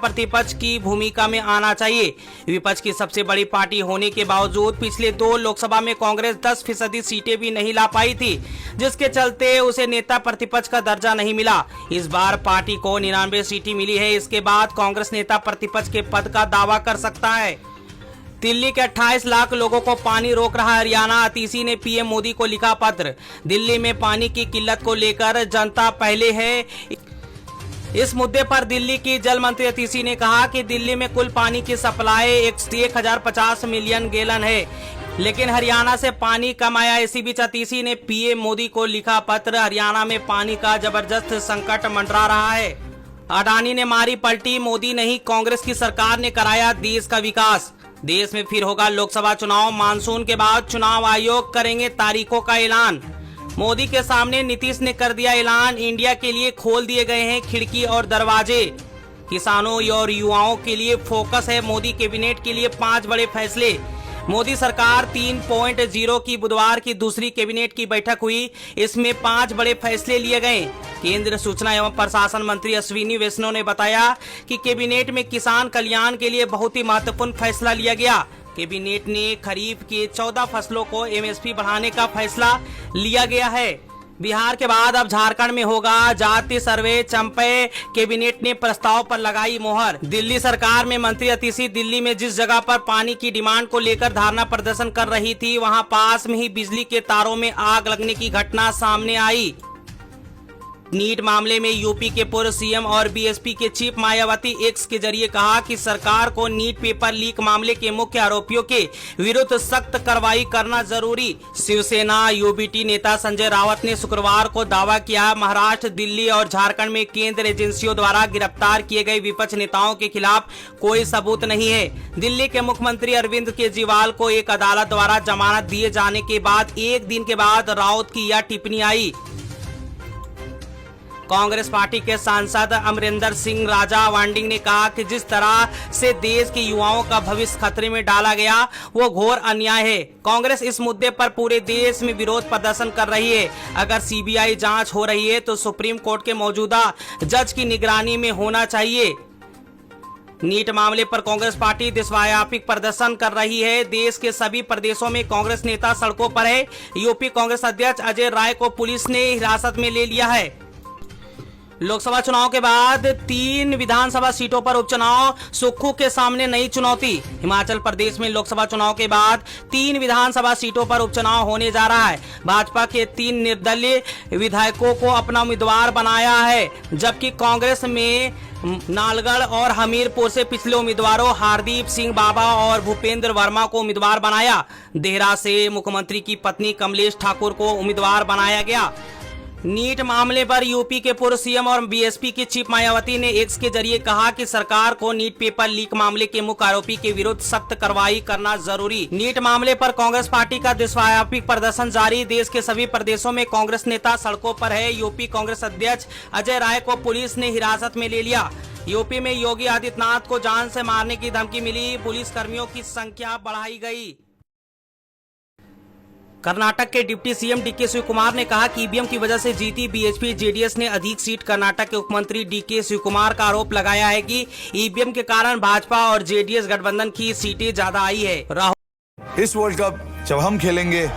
प्रतिपक्ष की भूमिका में आना चाहिए। विपक्ष की सबसे बड़ी पार्टी होने के बावजूद पिछले 2 लोकसभा में कांग्रेस 10% सीटें भी नहीं ला पाई थी, जिसके चलते उसे नेता प्रतिपक्ष का दर्जा नहीं मिला। इस बार पार्टी को 99 सीटें मिली है। इसके बाद कांग्रेस नेता प्रतिपक्ष के पद का दावा कर सकता है। दिल्ली के 28 लाख लोगों को पानी रोक रहा हरियाणा। अतीसी ने पीएम मोदी को लिखा पत्र। दिल्ली में पानी की किल्लत को लेकर जनता पहले है। इस मुद्दे पर दिल्ली की जल मंत्री अतीसी ने कहा कि दिल्ली में कुल पानी की सप्लाई 1050 मिलियन गैलन है, लेकिन हरियाणा से पानी कम आया। इसी बीच अतीसी ने पीएम मोदी को लिखा पत्र। हरियाणा में पानी का जबरदस्त संकट मंडरा रहा है। अडानी ने मारी पलटी, मोदी नहीं कांग्रेस की सरकार ने कराया देश का विकास। देश में फिर होगा लोकसभा चुनाव। मानसून के बाद चुनाव आयोग करेंगे तारीखों का ऐलान। मोदी के सामने नीतीश ने कर दिया ऐलान। इंडिया के लिए खोल दिए गए हैं खिड़की और दरवाजे। किसानों और युवाओं के लिए फोकस है। मोदी कैबिनेट के लिए 5 बड़े फैसले। मोदी सरकार 3.0 की बुधवार की दूसरी कैबिनेट की बैठक हुई। इसमें 5 बड़े फैसले लिए गए। केंद्रीय सूचना एवं प्रशासन मंत्री अश्विनी वैष्णव ने बताया कि कैबिनेट में किसान कल्याण के लिए बहुत ही महत्वपूर्ण फैसला लिया गया। कैबिनेट ने खरीफ के 14 फसलों को एमएसपी बढ़ाने का फैसला लिया गया है। बिहार के बाद अब झारखंड में होगा जाति सर्वे। चंपे कैबिनेट ने प्रस्ताव पर लगाई मोहर। दिल्ली सरकार में मंत्री अतीसी दिल्ली में जिस जगह पर पानी की डिमांड को लेकर धरना प्रदर्शन कर रही थी, वहां पास में ही बिजली के तारों में आग लगने की घटना सामने आई। नीट मामले में यूपी के पूर्व सीएम और बीएसपी के चीफ मायावती एक्स के जरिए कहा कि सरकार को नीट पेपर लीक मामले के मुख्य आरोपियों के विरुद्ध सख्त कार्रवाई करना जरूरी। शिवसेना यूबीटी नेता संजय रावत ने शुक्रवार को दावा किया, महाराष्ट्र, दिल्ली और झारखंड में केंद्र एजेंसियों द्वारा गिरफ्तार किए गए विपक्ष नेताओं के खिलाफ कोई सबूत नहीं है। दिल्ली के मुख्यमंत्री अरविंद केजरीवाल को एक अदालत द्वारा जमानत दिए जाने के बाद 1 दिन के बाद रावत की यह टिप्पणी आई। कांग्रेस पार्टी के सांसद अमरिंदर सिंह राजा वांडिंग ने कहा कि जिस तरह से देश के युवाओं का भविष्य खतरे में डाला गया वो घोर अन्याय है। कांग्रेस इस मुद्दे पर पूरे देश में विरोध प्रदर्शन कर रही है। अगर सीबीआई जांच हो रही है तो सुप्रीम कोर्ट के मौजूदा जज की निगरानी में होना चाहिए। नीट मामले पर कांग्रेस पार्टी देशव्यापी प्रदर्शन कर रही है। देश के सभी प्रदेशों में कांग्रेस नेता सड़कों पर है। यूपी कांग्रेस अध्यक्ष अजय राय को पुलिस ने हिरासत में ले लिया है। लोकसभा चुनाव के बाद 3 विधानसभा सीटों पर उपचुनाव, सुक्खू के सामने नई चुनौती। हिमाचल प्रदेश में लोकसभा चुनाव के बाद 3 विधानसभा सीटों पर उपचुनाव होने जा रहा है। भाजपा के 3 निर्दलीय विधायकों को अपना उम्मीदवार बनाया है, जबकि कांग्रेस में नालगढ़ और हमीरपुर से पिछले उम्मीदवारों हरदीप सिंह बाबा और भूपेंद्र वर्मा को उम्मीदवार बनाया। देहरा से मुख्यमंत्री की पत्नी कमलेश ठाकुर को उम्मीदवार बनाया गया। नीट मामले पर यूपी के पूर्व सीएम और बीएसपी की चीफ मायावती ने एक्स के जरिए कहा कि सरकार को नीट पेपर लीक मामले के मुख्य आरोपी के विरुद्ध सख्त कार्रवाई करना जरूरी। नीट मामले पर कांग्रेस पार्टी का देशव्यापी प्रदर्शन जारी। देश के सभी प्रदेशों में कांग्रेस नेता सड़कों पर है। यूपी कांग्रेस अध्यक्ष अजय राय को पुलिस ने हिरासत में ले लिया। यूपी में योगी आदित्यनाथ को जान से मारने की धमकी मिली। पुलिस कर्मियों की संख्या बढ़ाई गई। कर्नाटक के डिप्टी सीएम डीके शिवकुमार ने कहा कि ईवीएम की वजह से जीती बीएसपी जेडीएस ने अधिक सीट। कर्नाटक के मुख्यमंत्री डीके शिवकुमार का आरोप लगाया है कि ईवीएम के कारण भाजपा और जेडीएस गठबंधन की सीटें ज्यादा आई है। इस वर्ल्ड कप जब हम खेलेंगे